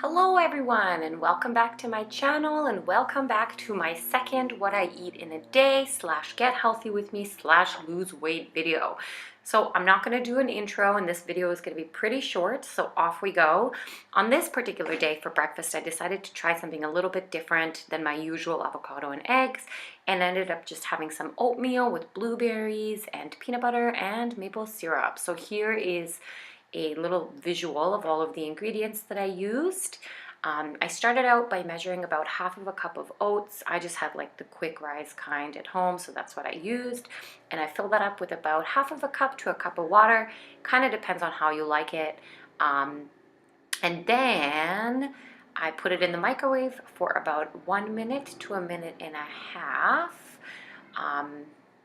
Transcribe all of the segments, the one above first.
Hello everyone, and welcome back to my channel, and welcome back to my second what I eat in a day / get healthy with me / lose weight video. So I'm not going to do an intro, and this video is going to be pretty short, so off we go. On this particular day for breakfast, I decided to try something a little bit different than my usual avocado and eggs, and ended up just having some oatmeal with blueberries and peanut butter and maple syrup. So here is a little visual of all of the ingredients that I used. I started out by measuring about half of a cup of oats. I just had like the quick rise kind at home, so that's what I used. And I filled that up with about half of a cup to a cup of water. Kind of depends on how you like it. And then I put it in the microwave for about 1 minute to a minute and a half.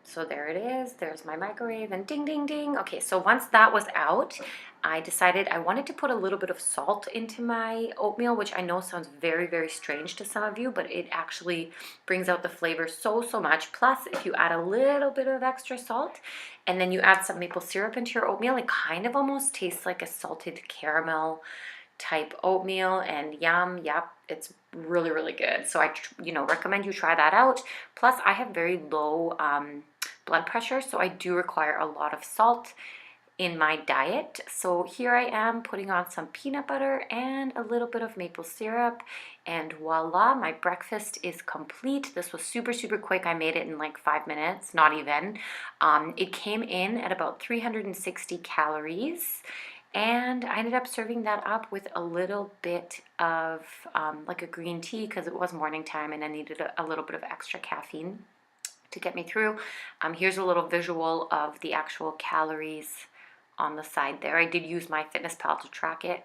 So there it is, there's my microwave, and ding, ding, ding. Okay, so once that was out, I decided I wanted to put a little bit of salt into my oatmeal, which I know sounds very, very strange to some of you, but it actually brings out the flavor so, so much. Plus, if you add a little bit of extra salt, and then you add some maple syrup into your oatmeal, it kind of almost tastes like a salted caramel type oatmeal, and yep, it's really, really good. So I recommend you try that out. Plus, I have very low blood pressure, so I do require a lot of salt in my diet. So here I am putting on some peanut butter and a little bit of maple syrup, and voila, my breakfast is complete. This was super, super quick. I made it in like 5 minutes, not even. It came in at about 360 calories. And I ended up serving that up with a little bit of like a green tea, because it was morning time and I needed a little bit of extra caffeine to get me through. Here's a little visual of the actual calories on the side there. I did use MyFitnessPal to track it.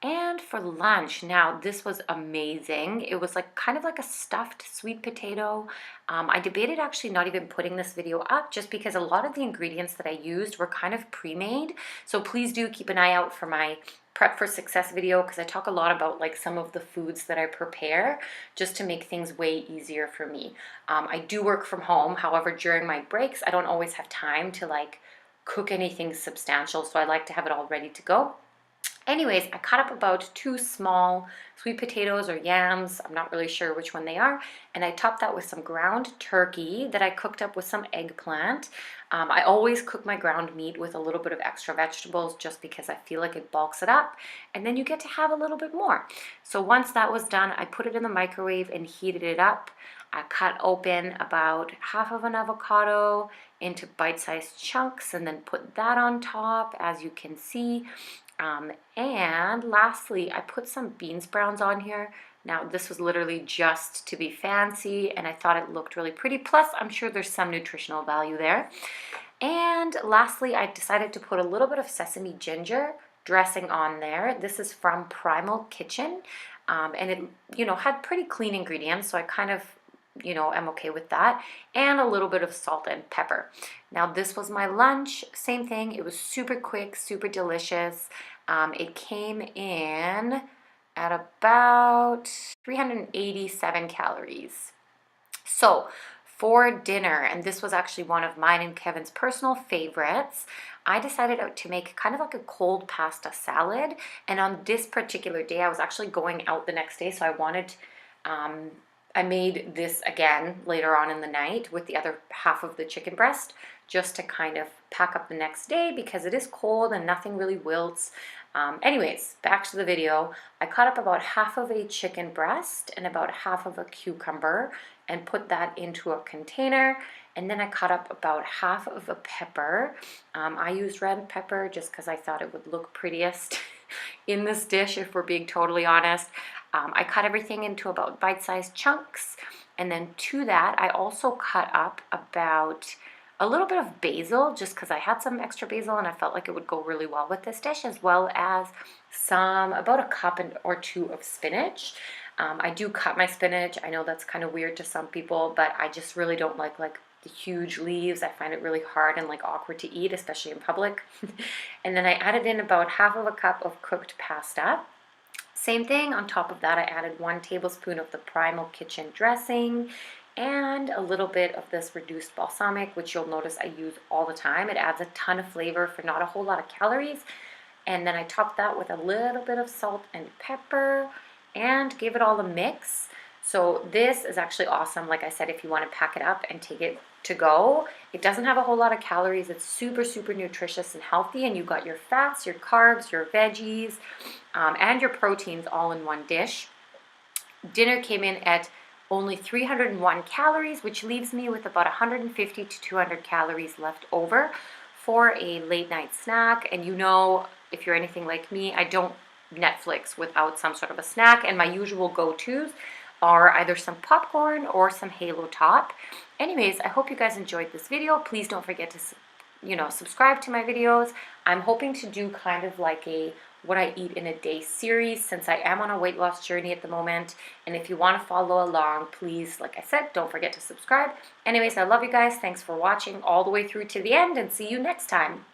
And for lunch, now this was amazing. It was like kind of like a stuffed sweet potato. I debated actually not even putting this video up, just because a lot of the ingredients that I used were kind of pre-made. So please do keep an eye out for my Prep for Success video, because I talk a lot about like some of the foods that I prepare just to make things way easier for me. I do work from home. However, during my breaks, I don't always have time to like cook anything substantial. So I like to have it all ready to go. Anyways, I cut up about 2 small sweet potatoes or yams, I'm not really sure which one they are, and I topped that with some ground turkey that I cooked up with some eggplant. I always cook my ground meat with a little bit of extra vegetables, just because I feel like it bulks it up, and then you get to have a little bit more. So once that was done, I put it in the microwave and heated it up. I cut open about half of an avocado into bite-sized chunks and then put that on top, as you can see. And lastly, I put some bean sprouts on here. Now, this was literally just to be fancy, and I thought it looked really pretty. Plus, I'm sure there's some nutritional value there. And lastly, I decided to put a little bit of sesame ginger dressing on there. This is from Primal Kitchen, and it, had pretty clean ingredients, so I kind of I'm okay with that, and a little bit of salt and pepper. Now, this was my lunch. Same thing. It was super quick, super delicious. It came in at about 387 calories. So for dinner, and this was actually one of mine and Kevin's personal favorites, I decided to make kind of like a cold pasta salad. And on this particular day, I was actually going out the next day, so I made this again later on in the night with the other half of the chicken breast, just to kind of pack up the next day, because it is cold and nothing really wilts. Anyways, back to the video. I cut up about half of a chicken breast and about half of a cucumber and put that into a container. And then I cut up about half of a pepper. I used red pepper just because I thought it would look prettiest in this dish, if we're being totally honest. I cut everything into about bite-sized chunks, and then to that I also cut up about a little bit of basil, just because I had some extra basil and I felt like it would go really well with this dish, as well as about a cup or 2 of spinach. I do cut my spinach. I know that's kind of weird to some people, but I just really don't like the huge leaves. I find it really hard and like awkward to eat, especially in public. And then I added in about half of a cup of cooked pasta. Same thing, on top of that I added 1 tablespoon of the Primal Kitchen dressing and a little bit of this reduced balsamic, which you'll notice I use all the time. It adds a ton of flavor for not a whole lot of calories. And then I topped that with a little bit of salt and pepper and gave it all a mix. So this is actually awesome. Like I said, if you want to pack it up and take it to go, it doesn't have a whole lot of calories. It's super, super nutritious and healthy. And you've got your fats, your carbs, your veggies, and your proteins all in one dish. Dinner came in at only 301 calories, which leaves me with about 150 to 200 calories left over for a late night snack. And you know, if you're anything like me, I don't Netflix without some sort of a snack, and my usual go-tos are either some popcorn or some Halo Top. Anyways, I hope you guys enjoyed this video. Please don't forget to subscribe to my videos. I'm hoping to do kind of like a what I eat in a day series, since I am on a weight loss journey at the moment. And if you want to follow along, please, like I said, don't forget to subscribe. Anyways, I love you guys. Thanks for watching all the way through to the end, and see you next time.